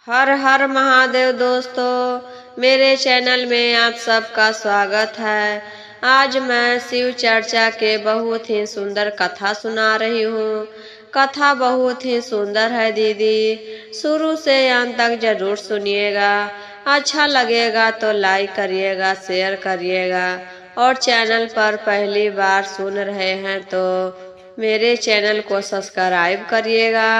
हर हर महादेव दोस्तों, मेरे चैनल में आप सबका स्वागत है। आज मैं शिव चर्चा के बहुत ही सुंदर कथा सुना रही हूँ। कथा बहुत ही सुंदर है दीदी, शुरू से अंत तक जरूर सुनिएगा। अच्छा लगेगा तो लाइक करिएगा, शेयर करिएगा, और चैनल पर पहली बार सुन रहे हैं तो मेरे चैनल को सब्सक्राइब करिएगा।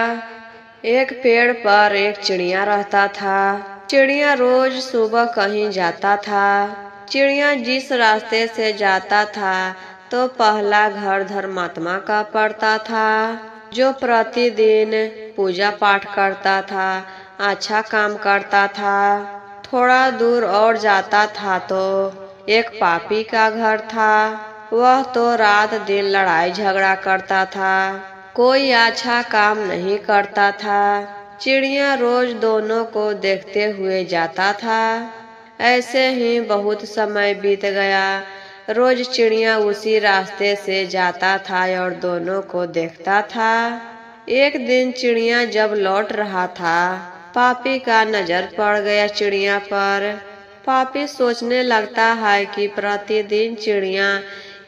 एक पेड़ पर एक चिड़िया रहता था। चिड़िया रोज सुबह कहीं जाता था। चिड़िया जिस रास्ते से जाता था तो पहला घर धर्मात्मा का पड़ता था, जो प्रतिदिन पूजा पाठ करता था, अच्छा काम करता था। थोड़ा दूर और जाता था तो एक पापी का घर था। वह तो रात दिन लड़ाई झगड़ा करता था, कोई अच्छा काम नहीं करता था। चिड़िया रोज दोनों को देखते हुए जाता था। ऐसे ही बहुत समय बीत गया। रोज चिड़िया उसी रास्ते से जाता था और दोनों को देखता था। एक दिन चिड़िया जब लौट रहा था, पापी का नजर पड़ गया चिड़िया पर। पापी सोचने लगता है कि प्रतिदिन चिड़िया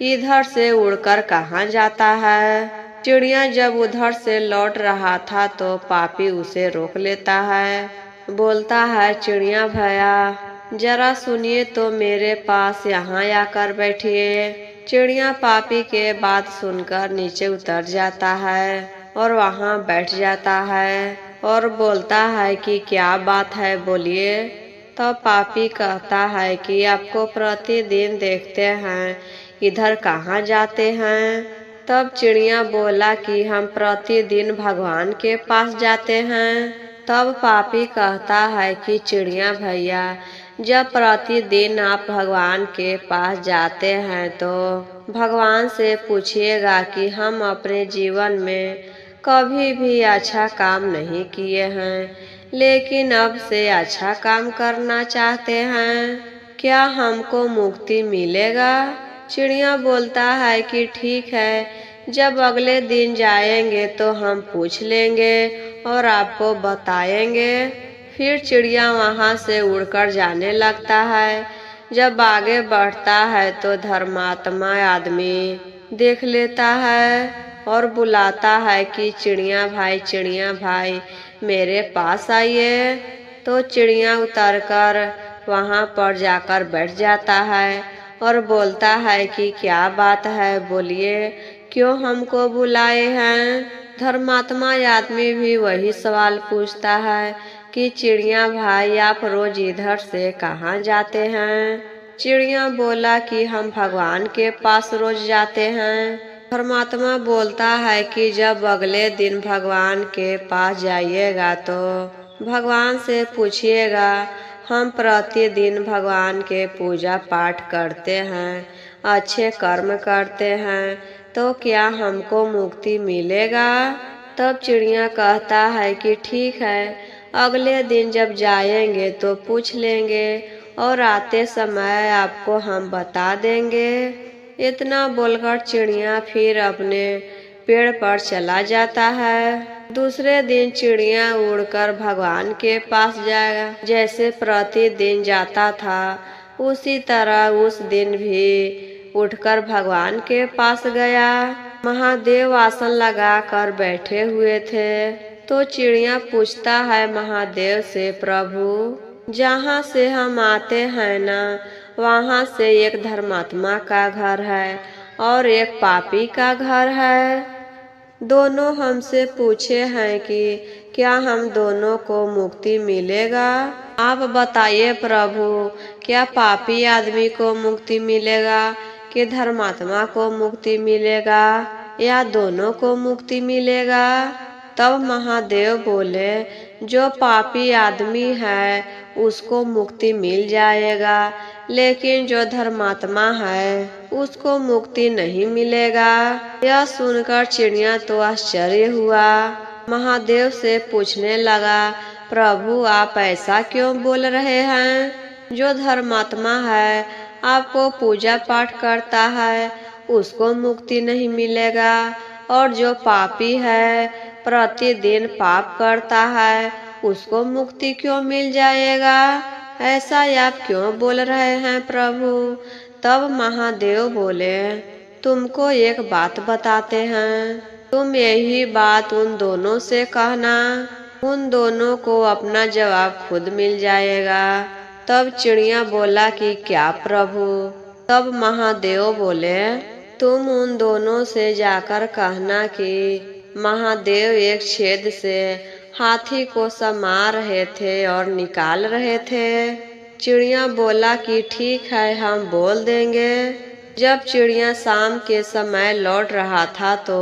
इधर से उड़कर कहाँ जाता है। चिड़िया जब उधर से लौट रहा था तो पापी उसे रोक लेता है। बोलता है, चिड़िया भैया जरा सुनिए तो मेरे पास यहाँ आकर बैठिए। चिड़िया पापी के बात सुनकर नीचे उतर जाता है और वहाँ बैठ जाता है और बोलता है कि क्या बात है, बोलिए। तो पापी कहता है कि आपको प्रतिदिन देखते हैं, इधर कहाँ जाते हैं। तब चिड़िया बोला कि हम प्रतिदिन भगवान के पास जाते हैं। तब पापी कहता है कि चिड़िया भैया जब प्रतिदिन आप भगवान के पास जाते हैं तो भगवान से पूछिएगा कि हम अपने जीवन में कभी भी अच्छा काम नहीं किए हैं, लेकिन अब से अच्छा काम करना चाहते हैं, क्या हमको मुक्ति मिलेगा। चिड़िया बोलता है कि ठीक है, जब अगले दिन जाएंगे तो हम पूछ लेंगे और आपको बताएंगे। फिर चिड़िया वहाँ से उड़कर जाने लगता है। जब आगे बढ़ता है तो धर्मात्मा आदमी देख लेता है और बुलाता है कि चिड़िया भाई मेरे पास आइए। तो चिड़िया उतरकर वहाँ पर जाकर बैठ जाता है और बोलता है कि क्या बात है, बोलिए, क्यों हमको बुलाए हैं। धर्मात्मा आदमी भी वही सवाल पूछता है कि चिड़िया भाई आप रोज इधर से कहाँ जाते हैं। चिड़िया बोला कि हम भगवान के पास रोज जाते हैं। धर्मात्मा बोलता है कि जब अगले दिन भगवान के पास जाइएगा तो भगवान से पूछिएगा, हम प्रतिदिन भगवान के पूजा पाठ करते हैं, अच्छे कर्म करते हैं, तो क्या हमको मुक्ति मिलेगा। तब चिड़िया कहता है कि ठीक है, अगले दिन जब जाएंगे तो पूछ लेंगे और आते समय आपको हम बता देंगे। इतना बोलकर चिड़िया फिर अपने पेड़ पर चला जाता है। दूसरे दिन चिड़िया उड़कर भगवान के पास जाएगा। जैसे प्रतिदिन जाता था उसी तरह उस दिन भी उठकर भगवान के पास गया। महादेव आसन लगाकर बैठे हुए थे। तो चिड़िया पूछता है महादेव से, प्रभु जहाँ से हम आते हैं ना, वहाँ से एक धर्मात्मा का घर है और एक पापी का घर है। दोनों हमसे पूछे हैं कि क्या हम दोनों को मुक्ति मिलेगा। आप बताइए प्रभु, क्या पापी आदमी को मुक्ति मिलेगा कि धर्मात्मा को मुक्ति मिलेगा या दोनों को मुक्ति मिलेगा। तब महादेव बोले, जो पापी आदमी है उसको मुक्ति मिल जाएगा, लेकिन जो धर्मात्मा है उसको मुक्ति नहीं मिलेगा। यह सुनकर चिड़िया तो आश्चर्य हुआ। महादेव से पूछने लगा, प्रभु आप ऐसा क्यों बोल रहे हैं। जो धर्मात्मा है, आपको पूजा पाठ करता है, उसको मुक्ति नहीं मिलेगा, और जो पापी है, प्रतिदिन पाप करता है, उसको मुक्ति क्यों मिल जाएगा? ऐसा आप क्यों बोल रहे हैं प्रभु? तब महादेव बोले, तुमको एक बात बताते हैं, तुम यही बात उन दोनों से कहना, उन दोनों को अपना जवाब खुद मिल जाएगा। तब चिड़िया बोला कि क्या प्रभु? तब महादेव बोले, तुम उन दोनों से जाकर कहना कि महादेव एक छेद से हाथी को समा रहे थे और निकाल रहे थे। चिड़िया बोला कि ठीक है, हम बोल देंगे। जब चिड़िया शाम के समय लौट रहा था तो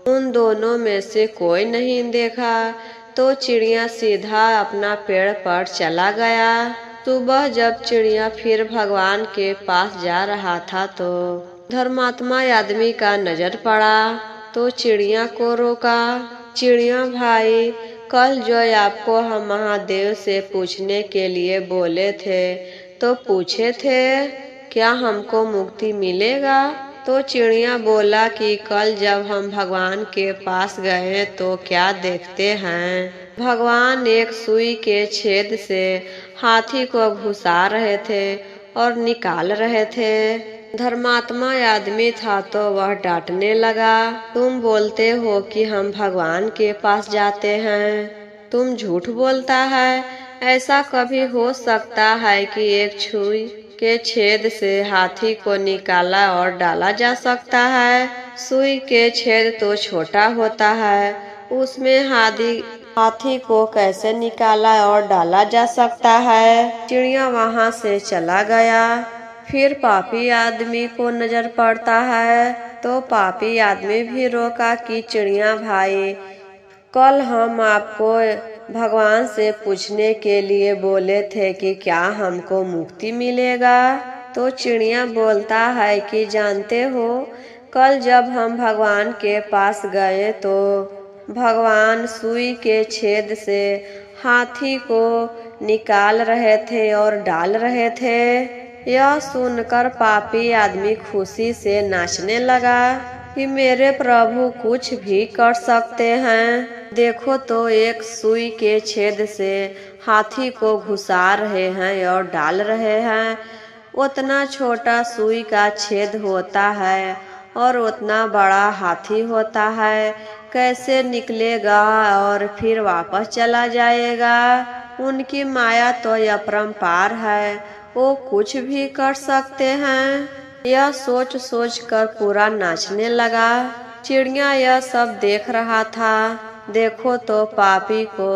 उन दोनों में से कोई नहीं देखा, तो चिड़िया सीधा अपना पेड़ पर चला गया। सुबह जब चिड़िया फिर भगवान के पास जा रहा था तो धर्मात्मा आदमी का नजर पड़ा, तो चिड़िया को रोका। चिड़िया भाई, कल जो आपको हम महादेव से पूछने के लिए बोले थे तो पूछे थे, क्या हमको मुक्ति मिलेगा? तो चिड़िया बोला कि कल जब हम भगवान के पास गए तो क्या देखते हैं, भगवान एक सुई के छेद से हाथी को घुसा रहे थे और निकाल रहे थे। धर्मात्मा आदमी था तो वह डांटने लगा, तुम बोलते हो कि हम भगवान के पास जाते हैं, तुम झूठ बोलता है। ऐसा कभी हो सकता है कि एक सुई के छेद से हाथी को निकाला और डाला जा सकता है? सुई के छेद तो छोटा होता है, उसमें हाथी को कैसे निकाला और डाला जा सकता है? चिड़िया वहाँ से चला गया। फिर पापी आदमी को नजर पड़ता है, तो पापी आदमी भी रोका कि चिड़िया भाई, कल हम आपको भगवान से पूछने के लिए बोले थे कि क्या हमको मुक्ति मिलेगा? तो चिड़िया बोलता है कि जानते हो, कल जब हम भगवान के पास गए तो भगवान सुई के छेद से हाथी को निकाल रहे थे और डाल रहे थे। यह सुनकर पापी आदमी खुशी से नाचने लगा कि मेरे प्रभु कुछ भी कर सकते हैं। देखो तो एक सुई के छेद से हाथी को घुसा रहे हैं और डाल रहे हैं। उतना छोटा सुई का छेद होता है और उतना बड़ा हाथी होता है, कैसे निकलेगा और फिर वापस चला जाएगा? उनकी माया तो अपरंपार है, वो कुछ भी कर सकते हैं। यह सोच सोच कर पूरा नाचने लगा। चिड़िया यह सब देख रहा था। देखो तो पापी को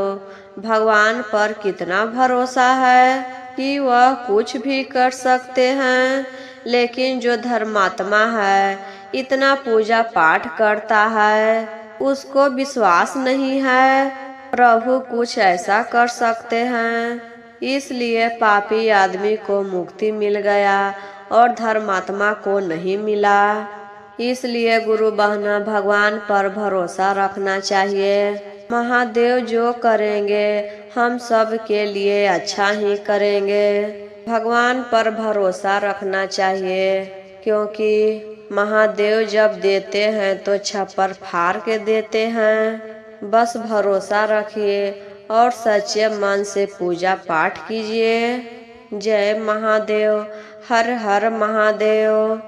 भगवान पर कितना भरोसा है कि वह कुछ भी कर सकते हैं, लेकिन जो धर्मात्मा है, इतना पूजा पाठ करता है, उसको विश्वास नहीं है प्रभु कुछ ऐसा कर सकते हैं। इसलिए पापी आदमी को मुक्ति मिल गया और धर्मात्मा को नहीं मिला। इसलिए गुरु बहना भगवान पर भरोसा रखना चाहिए। महादेव जो करेंगे हम सब के लिए अच्छा ही करेंगे। भगवान पर भरोसा रखना चाहिए, क्योंकि महादेव जब देते हैं तो छप्पर फाड़ के देते हैं। बस भरोसा रखिए और सच्चे मन से पूजा पाठ कीजिए। जय महादेव, हर हर महादेव।